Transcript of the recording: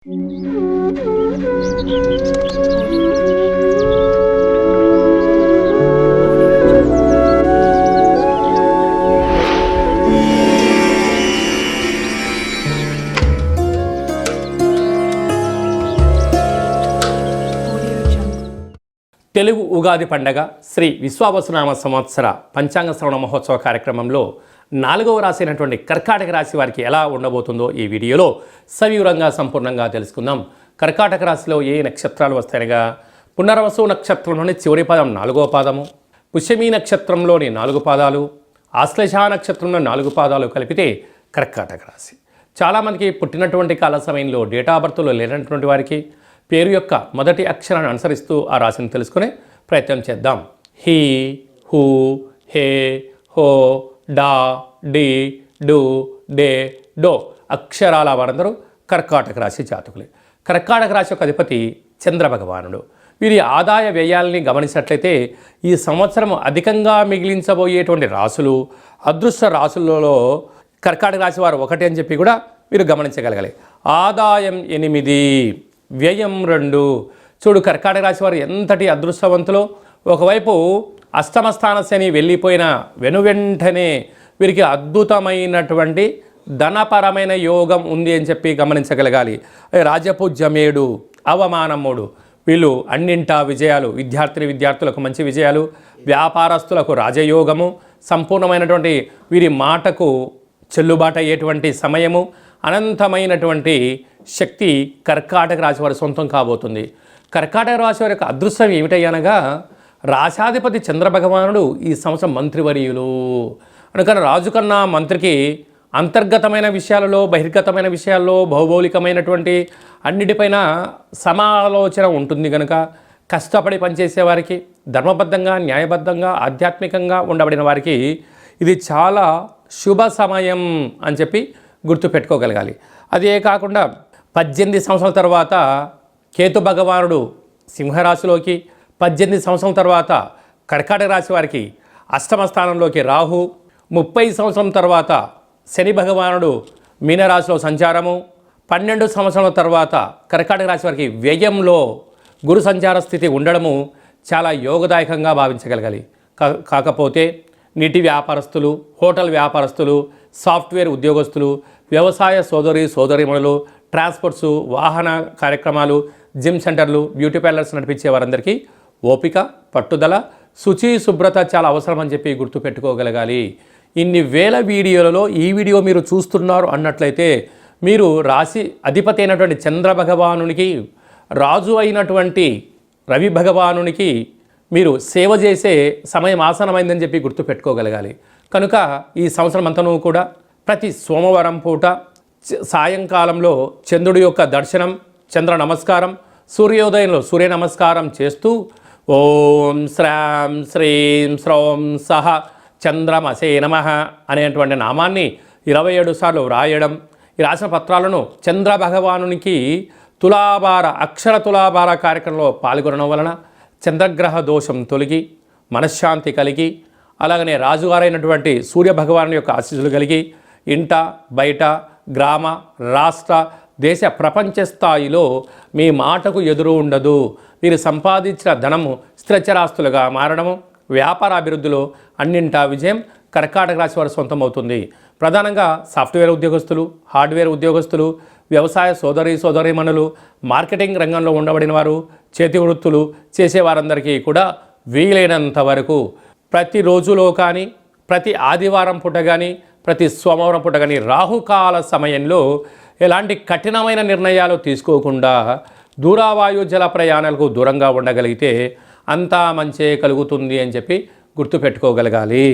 తెలుగు ఉగాది పండగ శ్రీ విశ్వావసునామ సంవత్సర పంచాంగ శ్రవణ మహోత్సవ కార్యక్రమంలో 4వ రాశి అయినటువంటి కర్కాటక రాశి వారికి ఎలా ఉండబోతుందో ఈ వీడియోలో సవివరంగా సంపూర్ణంగా తెలుసుకుందాం. కర్కాటక రాశిలో ఏ నక్షత్రాలు వస్తాయనగా పునర్వసు నక్షత్రంలోని చివరి పదం 4వ పాదము, పుష్యమీ నక్షత్రంలోని 4 పాదాలు, ఆశ్లేష నక్షత్రంలో 4 పాదాలు కలిపితే కర్కాటక రాశి. చాలామందికి పుట్టినటువంటి కాల సమయంలో డేటా ఆఫ్ బర్త్లో లేనటువంటి వారికి పేరు యొక్క మొదటి అక్షరాన్ని అనుసరిస్తూ ఆ రాశిని తెలుసుకునే ప్రయత్నం చేద్దాం. హీ, హూ, హే, హో, డా, డి, డు, డే, డో అక్షరాల వారందరూ కర్కాటక రాశి జాతకులే. కర్కాటక రాశి యొక్క అధిపతి చంద్ర భగవానుడు. వీరి ఆదాయ వ్యయాల్ని గమనించినట్లయితే ఈ సంవత్సరం అధికంగా మిగిలించబోయేటువంటి రాశులు, అదృష్ట రాశులలో కర్కాటక రాశి వారు 1 అని చెప్పి కూడా మీరు గమనించగలగాలి. ఆదాయం 8, వ్యయం 2. చూడు, కర్కాటక రాశి వారు ఎంతటి అదృష్టవంతులో. ఒకవైపు అష్టమ స్థాన శని వెళ్ళిపోయిన వెనువెంటనే వీరికి అద్భుతమైనటువంటి ధనపరమైన యోగం ఉంది అని చెప్పి గమనించగలగాలి. రాజపూజ్యమేడు, అవమానముడు, వీళ్ళు అన్నింటా విజయాలు. విద్యార్థులకు మంచి విజయాలు, వ్యాపారస్తులకు రాజయోగము, సంపూర్ణమైనటువంటి వీరి మాటకు చెల్లుబాటు అయ్యేటువంటి సమయము, అనంతమైనటువంటి శక్తి కర్కాటక రాశి వారి సొంతం కాబోతుంది. కర్కాటక రాశి వారి యొక్క అదృష్టం ఏమిటయ్యనగా రాశాధిపతి చంద్రభగవానుడు ఈ సంవత్సరం మంత్రివర్యులు. అందుకని రాజు కన్నా మంత్రికి అంతర్గతమైన విషయాలలో, బహిర్గతమైన విషయాల్లో, భౌగోళికమైనటువంటి అన్నిటిపైన సమాలోచన ఉంటుంది. కనుక కష్టపడి పనిచేసే వారికి, ధర్మబద్ధంగా, న్యాయబద్ధంగా, ఆధ్యాత్మికంగా ఉండబడిన వారికి ఇది చాలా శుభ సమయం అని చెప్పి గుర్తుపెట్టుకోగలగాలి. అదే కాకుండా 18 సంవత్సరాల తర్వాత కేతు భగవానుడు సింహరాశిలోకి, 18 సంవత్సరాల తర్వాత కర్కాటక రాశి వారికి అష్టమ స్థానంలోకి రాహు, 30 సంవత్సరం తర్వాత శని భగవానుడు మీనరాశిలో సంచారము, 12 సంవత్సరాల తర్వాత కర్కాటక రాశి వారికి వ్యయంలో గురు సంచార స్థితి ఉండడము చాలా యోగదాయకంగా భావించగలగాలి. కాకపోతే నీటి వ్యాపారస్తులు, హోటల్ వ్యాపారస్తులు, సాఫ్ట్వేర్ ఉద్యోగస్తులు, వ్యవసాయ సోదరీమణులు, ట్రాన్స్పోర్ట్స్, వాహన కార్యక్రమాలు, జిమ్ సెంటర్లు, బ్యూటీ పార్లర్స్ నడిపించే వారందరికీ ఓపిక, పట్టుదల, శుచి, శుభ్రత చాలా అవసరం అని చెప్పి గుర్తుపెట్టుకోగలగాలి. ఇన్ని వేల వీడియోలలో ఈ వీడియో మీరు చూస్తున్నారు అన్నట్లయితే మీరు రాశి అధిపతి అయినటువంటి చంద్ర భగవానునికి, రాజు అయినటువంటి రవి భగవానునికి మీరు సేవ చేసే సమయం ఆసనమైందని చెప్పి గుర్తుపెట్టుకోగలగాలి. కనుక ఈ సంవత్సరం అంతనూ కూడా ప్రతి సోమవారం పూట సాయంకాలంలో చంద్రుడి యొక్క దర్శనం, చంద్ర నమస్కారం, సూర్యోదయంలో సూర్య నమస్కారం చేస్తూ ఓం శ్రాం శ్రీం శ్రౌం సహ చంద్రమసే నమః అనేటువంటి నామాన్ని 27 సార్లు వ్రాయడం. ఈ రాసిన పత్రాలను చంద్ర భగవానునికి అక్షర తులాభార కార్యక్రమంలో పాల్గొనడం వలన చంద్రగ్రహ దోషం తొలగి మనశ్శాంతి కలిగి, అలాగనే రాజుగారైనటువంటి సూర్య భగవాను యొక్క ఆశీస్సులు కలిగి ఇంట, బయట, గ్రామ, రాష్ట్ర, దేశ, ప్రపంచ స్థాయిలో మీ మాటకు ఎదురు ఉండదు. మీరు సంపాదించిన ధనము స్థిరచరాస్తులుగా మారడము, వ్యాపార అభివృద్ధిలో అన్నింటా విజయం కర్కాటక రాశి వారి సొంతమవుతుంది. ప్రధానంగా సాఫ్ట్వేర్ ఉద్యోగస్తులు, హార్డ్వేర్ ఉద్యోగస్తులు, వ్యవసాయ సోదరీమణులు, మార్కెటింగ్ రంగంలో ఉండబడిన వారు, చేతి వృత్తులు చేసేవారందరికీ కూడా వీలైనంత వరకు ప్రతిరోజులో కానీ, ప్రతి ఆదివారం పూట కానీ, ప్రతి సోమవారం పూట కానీ రాహుకాల సమయంలో ఎలాంటి కఠినమైన నిర్ణయాలు తీసుకోకుండా దూరావాయు జల ప్రయాణాలకు దూరంగా ఉండగలిగితే అంతా మంచే కలుగుతుంది అని చెప్పి గుర్తుపెట్టుకోగలగాలి.